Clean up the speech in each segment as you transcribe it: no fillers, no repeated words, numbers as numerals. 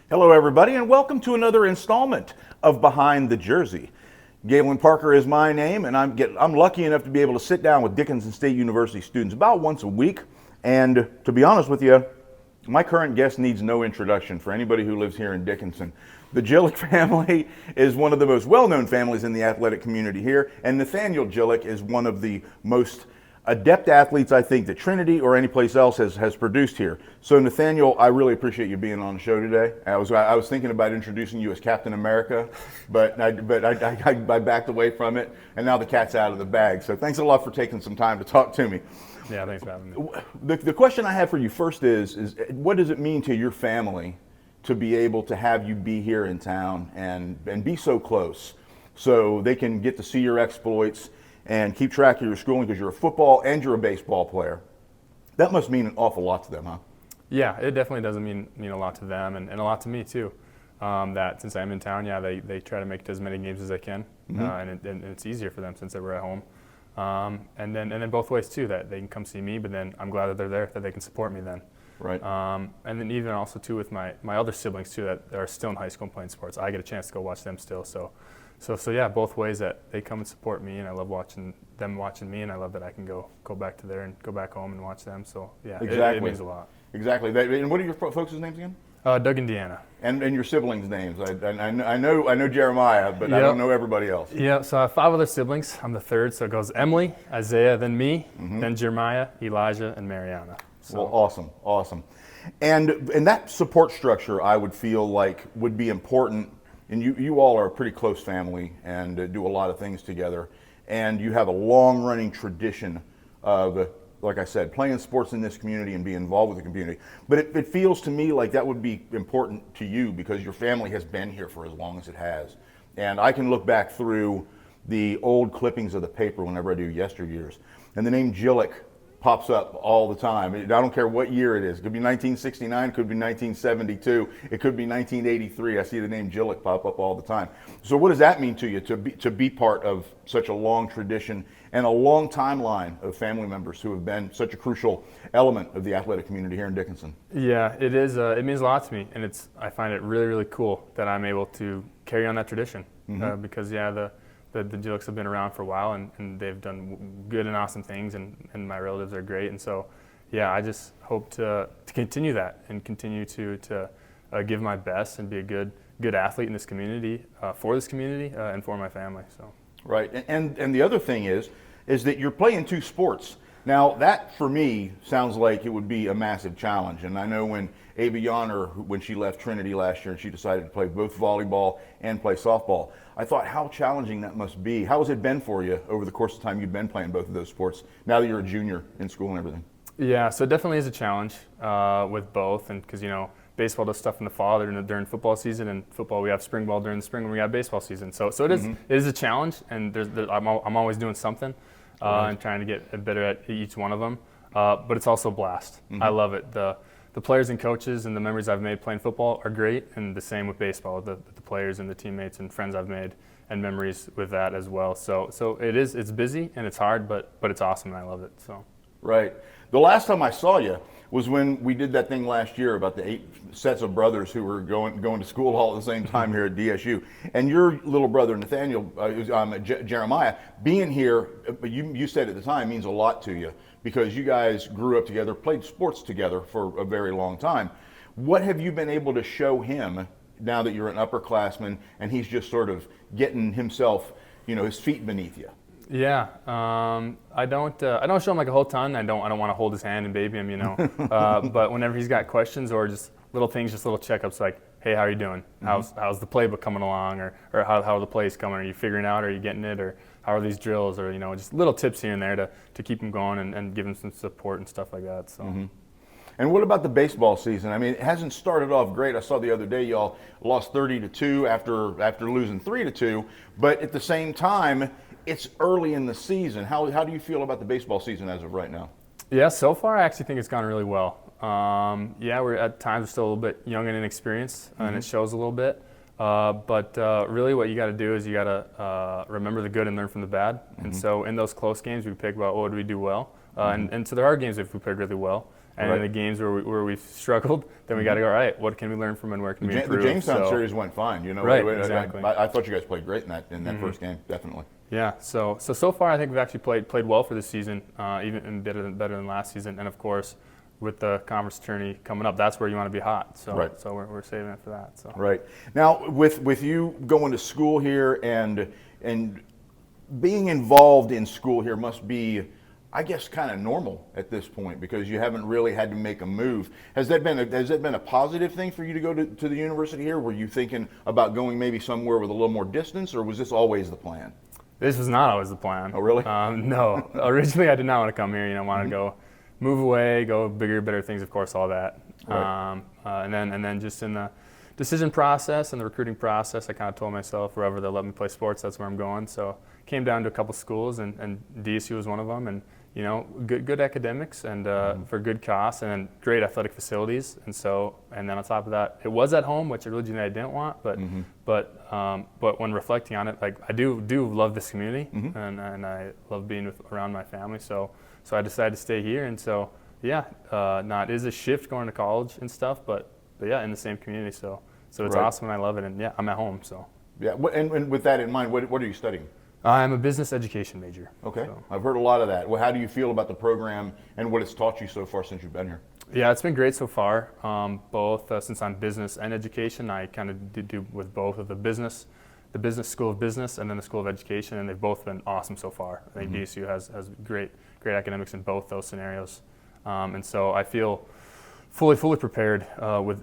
Hello, everybody, and welcome to another installment of Behind the Jersey. Galen Parker is my name, and I'm lucky enough to be able to sit down with Dickinson State University students about once a week. And to be honest with you, my current guest needs no introduction for anybody who lives here in Dickinson. The Jilek family is one of the most well-known families in the athletic community here, and Nathaniel Jilek is one of the most adept athletes I think that Trinity or any place else has produced here. So Nathaniel, I really appreciate you being on the show today. I was thinking about introducing you as Captain America, but I backed away from it, and now the cat's out of the bag. So thanks a lot for taking some time to talk to me. Yeah, thanks for having me. The question I have for you first is what does it mean to your family to be able to have you be here in town and be so close so they can get to see your exploits and keep track of your schooling, because you're a football and you're a baseball player? That must mean an awful lot to them, huh? Yeah, it definitely does mean a lot to them and a lot to me too. That since I'm in town, yeah, they try to make it as many games as they can, and it's easier for them since they were at home. And then both ways too, that they can come see me, but then I'm glad that they're there, that they can support me then. Right. And then even also too with my other siblings too, that are still in high school and playing sports, I get a chance to go watch them still. So yeah, both ways that they come and support me, and I love watching them watching me, and I love that I can go back to there and go back home and watch them. So yeah, exactly. It means a lot. Exactly. And what are your folks' names again? Doug and Deanna. And your siblings' names? I know Jeremiah, but I don't know everybody else. Yeah, so I have 5 other siblings. I'm the third, so it goes Emily, Isaiah, then me, then Jeremiah, Elijah, and Mariana. So. Well, awesome. And that support structure, I would feel like would be important. And you all are a pretty close family and do a lot of things together. And you have a long-running tradition of, like I said, playing sports in this community and being involved with the community. But it feels to me like that would be important to you because your family has been here for as long as it has. And I can look back through the old clippings of the paper whenever I do yesteryears, and the name Jilek pops up all the time. I don't care what year it is. It could be 1969, it could be 1972, it could be 1983. I see the name Jilek pop up all the time. So what does that mean to you, to be part of such a long tradition and a long timeline of family members who have been such a crucial element of the athletic community here in Dickinson? Yeah, it is. It means a lot to me, and I find it really, really cool that I'm able to carry on that tradition because the Jileks have been around for a while, and they've done good and awesome things, and my relatives are great. And so, yeah, I just hope to continue that and continue to give my best and be a good athlete in this community, for this community, and for my family. So. Right, and the other thing is that you're playing 2 sports. Now, that for me sounds like it would be a massive challenge. And I know when Ava Yonner, when she left Trinity last year and she decided to play both volleyball and play softball, I thought how challenging that must be. How has it been for you over the course of time you've been playing both of those sports, now that you're a junior in school and everything? Yeah, so it definitely is a challenge with both, and because baseball does stuff in the fall during football season, and football we have spring ball during the spring when we have baseball season. So it is a challenge, and I'm always doing something and trying to get better at each one of them. But it's also a blast. I love it. The players and coaches and the memories I've made playing football are great, and the same with baseball. The players and the teammates and friends I've made and memories with that as well. So it's busy and it's hard, but it's awesome and I love it. So. Right. The last time I saw you was when we did that thing last year about the 8 sets of brothers who were going to school all at the same time here at DSU. And your little brother, Nathaniel, Jeremiah, being here, you said at the time, means a lot to you because you guys grew up together, played sports together for a very long time. What have you been able to show him now that you're an upperclassman and he's just sort of getting himself, his feet beneath you? Yeah, I don't show him like a whole ton. I don't want to hold his hand and baby him, but whenever he's got questions or just little things, just little checkups like, hey, how are you doing? How's the playbook coming along, or how are the plays coming? Are you figuring out? Are you getting it? Or how are these drills? Or just little tips here and there to keep him going and give him some support and stuff like that. So. And what about the baseball season? I mean, it hasn't started off great. I saw the other day y'all lost 30-2 after losing 3-2, but at the same time, it's early in the season. How do you feel about the baseball season as of right now? Yeah, so far I actually think it's gone really well. We're at times still a little bit young and inexperienced, and it shows a little bit. But really what you got to do is you got to remember the good and learn from the bad. And so in those close games, we pick about what did we do well. And so there are games if we played really well. And in the games where we've struggled, then we got to go, all right, what can we learn from and where can we improve? The Jamestown series went fine. Right, exactly. I thought you guys played great in that first game, definitely. Yeah, so far I think we've actually played well for this season, even better than last season. And of course, with the conference tourney coming up, that's where you want to be hot. So we're saving it for that. So. Right. Now, with you going to school here and being involved in school here must be, I guess, kind of normal at this point because you haven't really had to make a move. Has that been a positive thing for you to go to the university here? Were you thinking about going maybe somewhere with a little more distance, or was this always the plan? This was not always the plan. Oh, really? No. Originally, I did not want to come here. Wanted to go move away, go bigger, better things, of course, all that. Right. And then just in the decision process and the recruiting process, I kind of told myself wherever they'll let me play sports, that's where I'm going. So came down to a couple schools, and DSU was one of them. And good academics and for good costs and then great athletic facilities. And then on top of that, it was at home, which originally I didn't want, but when reflecting on it, like I do love this community and I love being around my family. So I decided to stay here. And so it is a shift going to college and stuff, but yeah, in the same community. So it's awesome and I love it. And yeah, I'm at home. So yeah, and with that in mind, what are you studying? I'm a business education major. Okay, so. I've heard a lot of that. Well, how do you feel about the program and what it's taught you so far since you've been here? Yeah, it's been great so far. Both since I'm business and education, I kind of do with both of the business school of business, and then the school of education, and they've both been awesome so far. I think DSU has great academics in both those scenarios, and so I feel fully prepared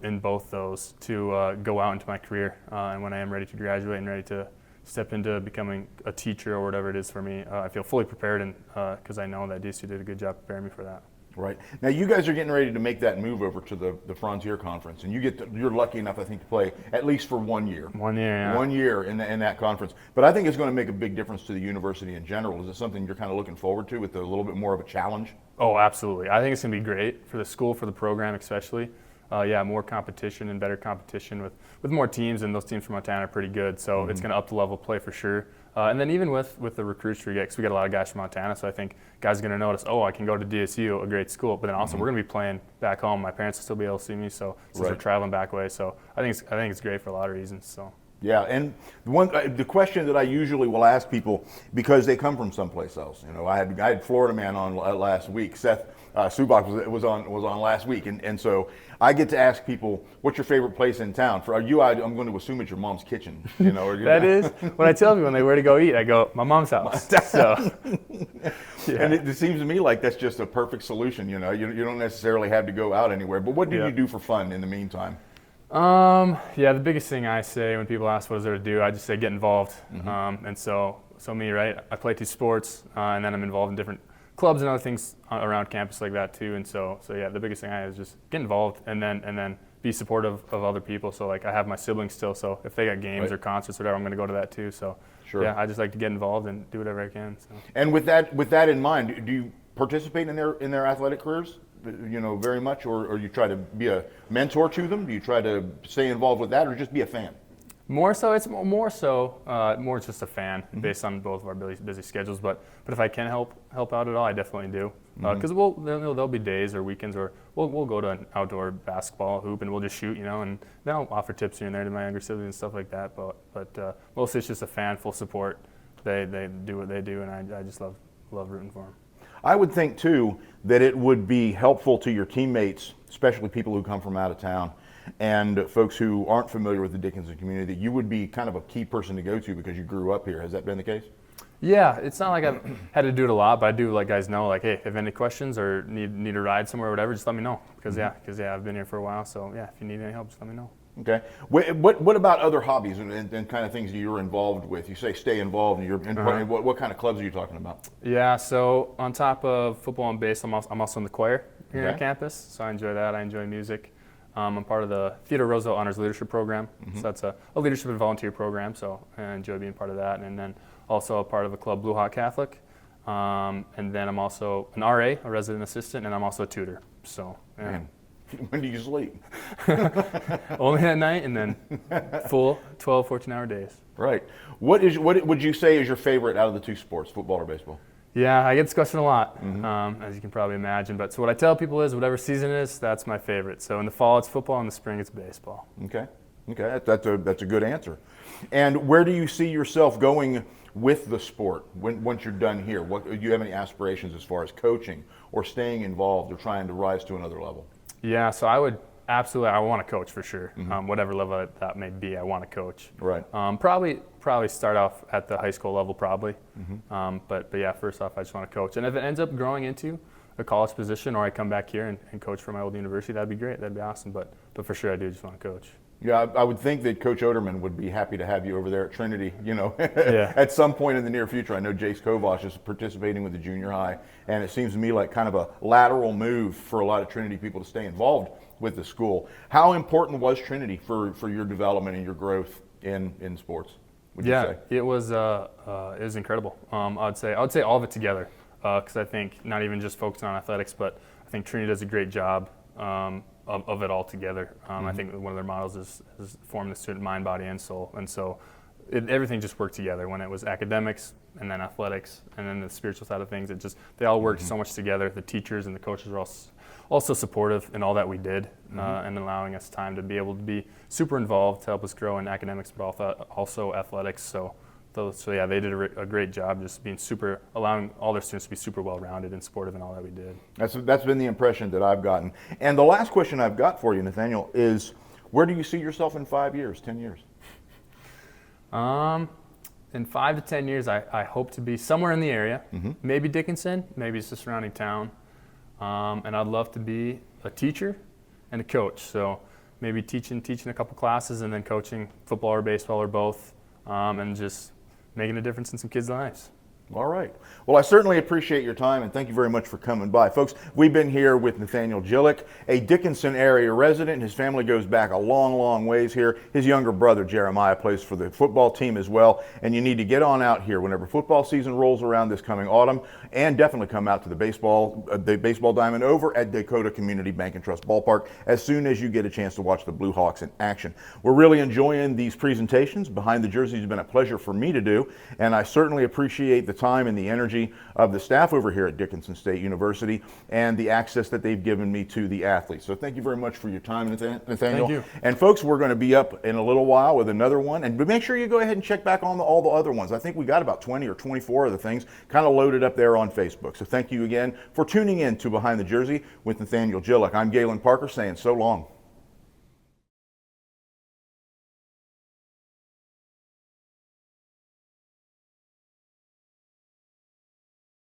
in both those to go out into my career, and when I am ready to graduate and ready to step into becoming a teacher or whatever it is for me, I feel fully prepared, and because I know that DSU did a good job preparing me for that. Right. Now you guys are getting ready to make that move over to the Frontier Conference, and you're lucky enough, I think, to play at least for 1 year. 1 year, yeah. 1 year in that conference. But I think it's going to make a big difference to the university in general. Is it something you're kind of looking forward to with a little bit more of a challenge? Oh, absolutely. I think it's going to be great for the school, for the program especially. More competition and better competition with more teams, and those teams from Montana are pretty good. So it's going to up the level of play for sure. And then even with the recruits we get, because we got a lot of guys from Montana, so I think guys are going to notice, I can go to DSU, a great school, but then also we're going to be playing back home. My parents will still be able to see me, so since we're traveling back way. So I think it's great for a lot of reasons. So. Yeah, and the question that I usually will ask people, because they come from someplace else. I had Florida man on last week. Seth Subak was on last week, and so I get to ask people, what's your favorite place in town? For you, I'm going to assume it's your mom's kitchen. That is when I tell people where to go eat, I go my mom's house. So, yeah. And it seems to me like that's just a perfect solution. You don't necessarily have to go out anywhere. But what do you do for fun in the meantime? The biggest thing I say when people ask what is there to do, I just say get involved. And so me, right? I play 2 sports, and then I'm involved in different clubs and other things around campus like that too. And so yeah, the biggest thing I have is just get involved and then be supportive of other people. So like I have my siblings still, so if they got games or concerts or whatever, I'm going to go to that too. So yeah, I just like to get involved and do whatever I can. So. And with that in mind, do you participate in their athletic careers? Very much, or you try to be a mentor to them? Do you try to stay involved with that, or just be a fan? More just a fan based on both of our busy schedules. But if I can help out at all, I definitely do. Because there'll be days or weekends where we'll go to an outdoor basketball hoop and we'll just shoot, and they'll offer tips here and there to my younger siblings and stuff like that. But mostly it's just a fan, full support. They do what they do, and I just love rooting for them. I would think too that it would be helpful to your teammates, especially people who come from out of town, and folks who aren't familiar with the Dickinson community, that you would be kind of a key person to go to because you grew up here. Has that been the case? Yeah, it's not like I've had to do it a lot, but I do let guys know, like, hey, if you have any questions or need a ride somewhere or whatever, just let me know. Because I've been here for a while, so yeah, if you need any help, just let me know. Okay. What about other hobbies and kind of things that you're involved with? You say stay involved, and what kind of clubs are you talking about? Yeah, so on top of football and bass, I'm also in the choir here on campus, so I enjoy that. I enjoy music. I'm part of the Theodore Roosevelt Honors Leadership Program, so that's a leadership and volunteer program, so I enjoy being part of that. And then also a part of the club Blue Hawk Catholic, and then I'm also an RA, a resident assistant, and I'm also a tutor. So, yeah. Man. When do you sleep? Only at night, and then full 12, 14-hour days. Right. What would you say is your favorite out of the 2 sports, football or baseball? Yeah, I get this question a lot, as you can probably imagine. But so what I tell people is, whatever season it is, that's my favorite. So in the fall, it's football. In the spring, it's baseball. Okay. Okay. That's a good answer. And where do you see yourself going with the sport once you're done here? What do you have any aspirations as far as coaching or staying involved or trying to rise to another level? Yeah, so I would absolutely. I want to coach for sure. Whatever level that may be, I want to coach. Right. Probably start off at the high school level, probably. But yeah, first off, I just want to coach. And if it ends up growing into a college position, or I come back here and coach for my old university, that'd be great. That'd be awesome. But for sure, I do just want to coach. Yeah, I would think that Coach Oderman would be happy to have you over there at Trinity, Yeah. at some point in the near future. I know Jace Kovash is participating with the junior high, and it seems to me like kind of a lateral move for a lot of Trinity people to stay involved with the school. How important was Trinity for your development and your growth in sports, would you say? It was incredible. I would say all of it together, because I think not even just focusing on athletics, but I think Trinity does a great job of it all together. I think one of their models is form the student mind, body, and soul, and so everything just worked together. When it was academics and then athletics and then the spiritual side of things, they all worked so much together. The teachers and the coaches were also supportive in all that we did, and allowing us time to be able to be super involved to help us grow in academics, but also athletics. So yeah, they did a great job just being allowing all their students to be super well-rounded and supportive in all that we did. That's been the impression that I've gotten. And the last question I've got for you, Nathaniel, is where do you see yourself in 5 years, 10 years? In 5 to 10 years, I hope to be somewhere in the area, maybe Dickinson, maybe it's the surrounding town. And I'd love to be a teacher and a coach. So maybe teaching a couple classes and then coaching football or baseball or both, and just making a difference in some kids' lives. All right. Well, I certainly appreciate your time, and thank you very much for coming by. Folks, we've been here with Nathaniel Jilek, a Dickinson area resident. His family goes back a long, long ways here. His younger brother, Jeremiah, plays for the football team as well, and you need to get on out here whenever football season rolls around this coming autumn, and definitely come out to the baseball diamond over at Dakota Community Bank and Trust Ballpark as soon as you get a chance to watch the Blue Hawks in action. We're really enjoying these presentations. Behind the Jerseys has been a pleasure for me to do, and I certainly appreciate the time and the energy of the staff over here at Dickinson State University and the access that they've given me to the athletes. So thank you very much for your time, Nathaniel. Thank you. And folks, we're going to be up in a little while with another one, and make sure you go ahead and check back on all the other ones. I think we got about 20 or 24 of the things kind of loaded up there on Facebook. So thank you again for tuning in to Behind the Jersey with Nathaniel Jilek. I'm Galen Parker saying so long.